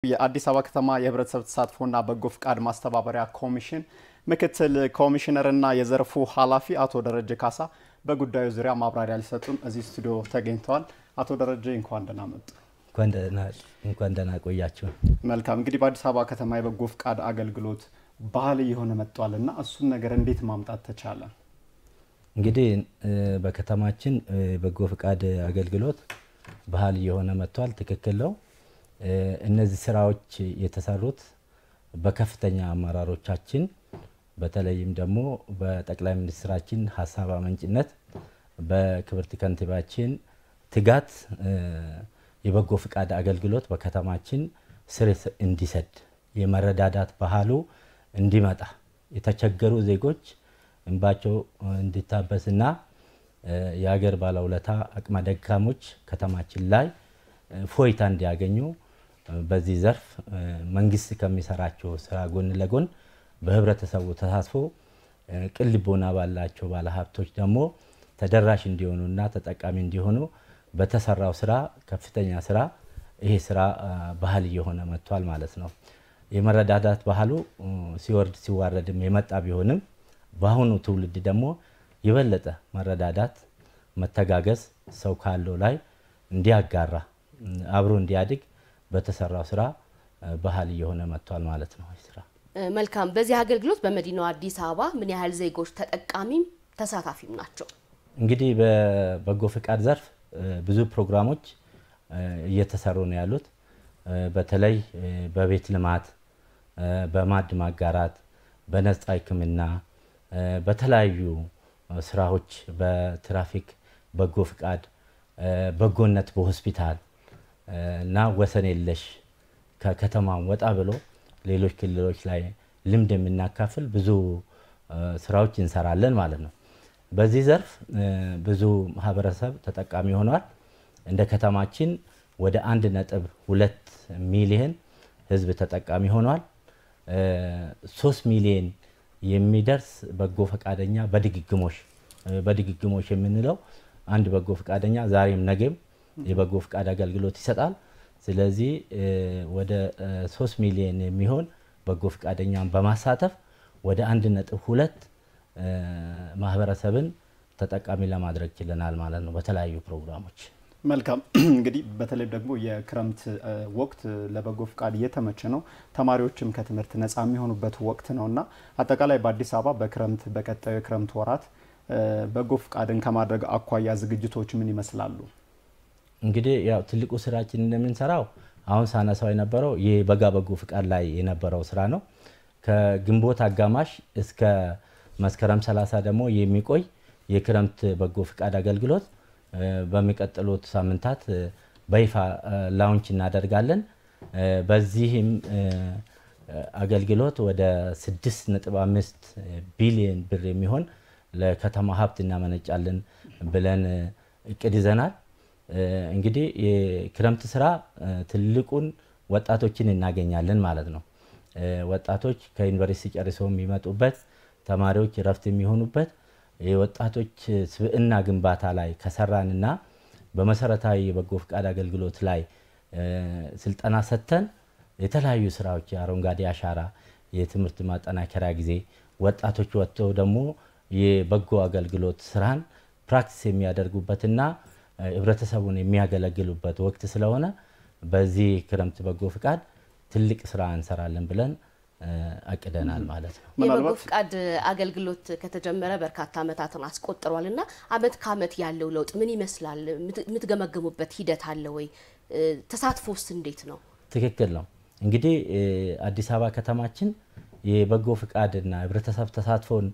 የአዲስ አበባ ከተማ የህብረተሰብ ተሳትፎና በጎ ፍቃድ ማስተባበሪያ ኮሚሽን ምክትል ኮሚሽነርና የዘርፉ ኃላፊ አቶ ደረጀ ካሳ በጉዳዩ ዙሪያ ማብራሪያ ሊሰጡን እዚህ ስቱዲዮ ተገኝተዋል። አቶ ደረጀ እንኳን ደህና መጡ። እንኳን ደህና ቆያችሁ። መልካም። እንግዲህ በአዲስ አበባ ከተማ የበጎ ፍቃድ አገልግሎት ባህል የሆነ መጥቷልና እሱን ነገር እንዴት ማምጣት ተቻለ? እንግዲህ በከተማችን በጎ ፍቃድ አገልግሎት ባህል የሆነ መጥቷል። ትክክል ነው። እነዚህ ስራዎች የተሰሩት በከፍተኛ አመራሮቻችን በተለይም ደግሞ በጠቅላይ ሚኒስትራችን ሐሳብ አመንጭነት በክብርት ከንቲባችን ትጋት የበጎ ፍቃድ አገልግሎት በከተማችን ስር እንዲሰድ የመረዳዳት ባህሉ እንዲመጣ የተቸገሩ ዜጎች እንባቸው እንዲታበስና የሀገር ባለውለታ አቅመ ደካሞች ከተማችን ላይ ፎይታ እንዲያገኙ በዚህ ዘርፍ መንግስት ከሚሰራቸው ስራ ጎን ለጎን በህብረተሰቡ ተሳትፎ ቅልቦና ባላቸው ባለሀብቶች ደግሞ ተደራሽ እንዲሆኑና ተጠቃሚ እንዲሆኑ በተሰራው ስራ ከፍተኛ ስራ ይሄ ስራ ባህል የሆነ መጥቷል ማለት ነው። የመረዳዳት ባህሉ ሲወርድ ሲዋረድም የመጣ ቢሆንም በአሁኑ ትውልድ ደግሞ የበለጠ መረዳዳት መተጋገዝ ሰው ካለው ላይ እንዲያጋራ አብሮ እንዲያድግ በተሰራው ስራ ባህል የሆነ መጥቷል ማለት ነው። ስራ መልካም። በዚህ አገልግሎት በመዲናው አዲስ አበባ ምን ያህል ዜጎች ተጠቃሚም ተሳታፊም ናቸው? እንግዲህ በበጎ ፍቃድ ዘርፍ ብዙ ፕሮግራሞች እየተሰሩ ነው ያሉት። በተለይ በቤት ልማት፣ በማድ ማጋራት፣ በነፃ ሕክምና፣ በተለያዩ ስራዎች በትራፊክ በጎ ፍቃድ በጎነት በሆስፒታል እና ወሰን የለሽ ከከተማው ወጣ ብሎ ሌሎች ክልሎች ላይ ልምድ የምናካፍል ብዙ ስራዎች እንሰራለን ማለት ነው። በዚህ ዘርፍ ብዙ ማህበረሰብ ተጠቃሚ ሆኗል። እንደ ከተማችን ወደ 1.2 ሚሊዮን ህዝብ ተጠቃሚ ሆኗል። 3 ሚሊዮን የሚደርስ በጎ ፈቃደኛ በድግግሞሽ የምንለው አንድ በጎ ፍቃደኛ ዛሬም ነገም የበጎ ፍቃድ አገልግሎት ይሰጣል። ስለዚህ ወደ 3 ሚሊዮን የሚሆን በጎ ፍቃደኛን በማሳተፍ ወደ 1.2 ማህበረሰብን ተጠቃሚ ለማድረግ ችለናል ማለት ነው በተለያዩ ፕሮግራሞች። መልካም። እንግዲህ በተለይ ደግሞ የክረምት ወቅት ለበጎ ፍቃድ እየተመቸ ነው። ተማሪዎችም ከትምህርት ነፃ የሚሆኑበት ወቅት ነውና አጠቃላይ በአዲስ አበባ በክረምት በቀጣዩ የክረምት ወራት በጎ ፍቃድን ከማድረግ አኳያ ዝግጅቶች ምን ይመስላሉ? እንግዲህ ያው ትልቁ ስራችን እንደምንሰራው አሁን ሳነሳው የነበረው የበጋ በጎ ፍቃድ ላይ የነበረው ስራ ነው። ከግንቦት አጋማሽ እስከ መስከረም 30 ደግሞ የሚቆይ የክረምት በጎ ፍቃድ አገልግሎት በሚቀጥሉት ሳምንታት በይፋ ላውንች እናደርጋለን። በዚህም አገልግሎት ወደ 6.5 ቢሊዮን ብር የሚሆን ለከተማ ሀብት እናመነጫለን ብለን እቅድ ይዘናል። እንግዲህ የክረምት ስራ ትልቁን ወጣቶችን እናገኛለን ማለት ነው። ወጣቶች ከዩኒቨርሲቲ ጨርሰው የሚመጡበት፣ ተማሪዎች ረፍት የሚሆኑበት የወጣቶች ስብዕና ግንባታ ላይ ከሰራንና በመሰረታዊ የበጎ ፍቃድ አገልግሎት ላይ ስልጠና ሰጥተን የተለያዩ ስራዎች የአረንጓዴ አሻራ የትምህርት ማጠናከሪያ ጊዜ ወጣቶች ወጥተው ደግሞ የበጎ አገልግሎት ስራን ፕራክቲስ የሚያደርጉበትና ህብረተሰቡን የሚያገለግሉበት ወቅት ስለሆነ በዚህ ክረምት በጎ ፍቃድ ትልቅ ስራ እንሰራለን ብለን አቅደናል ማለት ነው። የበጎ ፍቃድ አገልግሎት ከተጀመረ በርካታ አመታትን አስቆጥሯልና አመት ከአመት ያለው ለውጥ ምን ይመስላል? የምትገመገሙበት ሂደት አለ ወይ? ተሳትፎስ እንዴት ነው? ትክክል ነው። እንግዲህ አዲስ አበባ ከተማችን የበጎ ፍቃድና ህብረተሰብ ተሳትፎን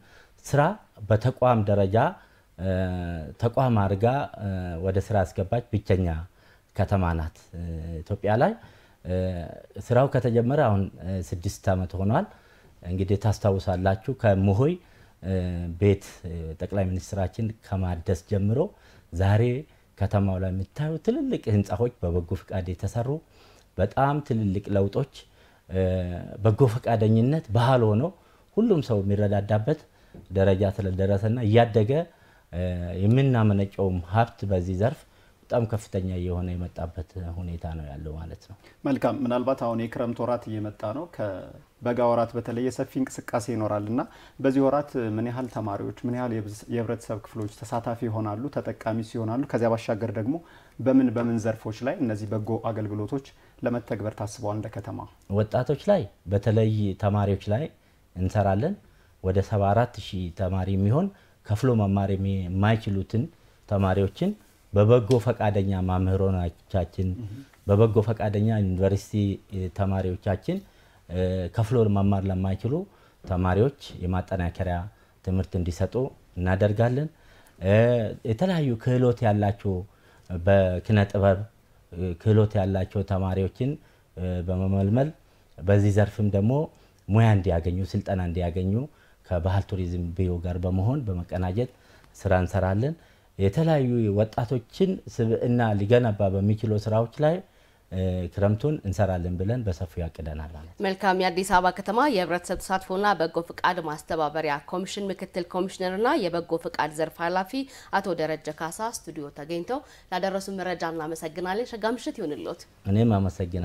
ስራ በተቋም ደረጃ ተቋም አድርጋ ወደ ስራ ያስገባች ብቸኛ ከተማ ናት ኢትዮጵያ ላይ። ስራው ከተጀመረ አሁን 6 አመት ሆኗል። እንግዲህ ታስታውሳላችሁ ከመሆይ ቤት ጠቅላይ ሚኒስትራችን ከማደስ ጀምሮ ዛሬ ከተማው ላይ የምታዩ ትልልቅ ህንጻዎች በበጎ ፍቃድ የተሰሩ በጣም ትልልቅ ለውጦች በጎ ፈቃደኝነት ባህል ሆኖ ሁሉም ሰው የሚረዳዳበት ደረጃ ስለደረሰና እያደገ የምናመነጨውም ሀብት በዚህ ዘርፍ በጣም ከፍተኛ የሆነ የመጣበት ሁኔታ ነው ያለው ማለት ነው። መልካም ምናልባት አሁን የክረምት ወራት እየመጣ ነው ከበጋ ወራት በተለየ ሰፊ እንቅስቃሴ ይኖራልና በዚህ ወራት ምን ያህል ተማሪዎች ምን ያህል የህብረተሰብ ክፍሎች ተሳታፊ ይሆናሉ ተጠቃሚ ሲሆናሉ ከዚያ ባሻገር ደግሞ በምን ዘርፎች ላይ እነዚህ በጎ አገልግሎቶች ለመተግበር ታስበዋል እንደ ከተማ? ወጣቶች ላይ በተለይ ተማሪዎች ላይ እንሰራለን። ወደ 74000 ተማሪ የሚሆን ከፍሎ መማር የማይችሉትን ተማሪዎችን በበጎ ፈቃደኛ መምህራኖቻችን በበጎ ፈቃደኛ ዩኒቨርሲቲ ተማሪዎቻችን ከፍሎ መማር ለማይችሉ ተማሪዎች የማጠናከሪያ ትምህርት እንዲሰጡ እናደርጋለን። የተለያዩ ክህሎት ያላቸው በኪነ ጥበብ ክህሎት ያላቸው ተማሪዎችን በመመልመል በዚህ ዘርፍም ደግሞ ሙያ እንዲያገኙ ስልጠና እንዲያገኙ ከባህል ቱሪዝም ቢሮ ጋር በመሆን በመቀናጀት ስራ እንሰራለን። የተለያዩ ወጣቶችን ስብዕና ሊገነባ በሚችሉ ስራዎች ላይ ክረምቱን እንሰራለን ብለን በሰፊው ያቅደናል ማለት ነው። መልካም። የአዲስ አበባ ከተማ የህብረተሰብ ተሳትፎና በጎ ፍቃድ ማስተባበሪያ ኮሚሽን ምክትል ኮሚሽነርና የበጎ ፍቃድ ዘርፍ ኃላፊ አቶ ደረጀ ካሳ ስቱዲዮ ተገኝተው ላደረሱ መረጃ እናመሰግናለን። ሸጋ ምሽት ይሁንልዎት። እኔም አመሰግናለሁ።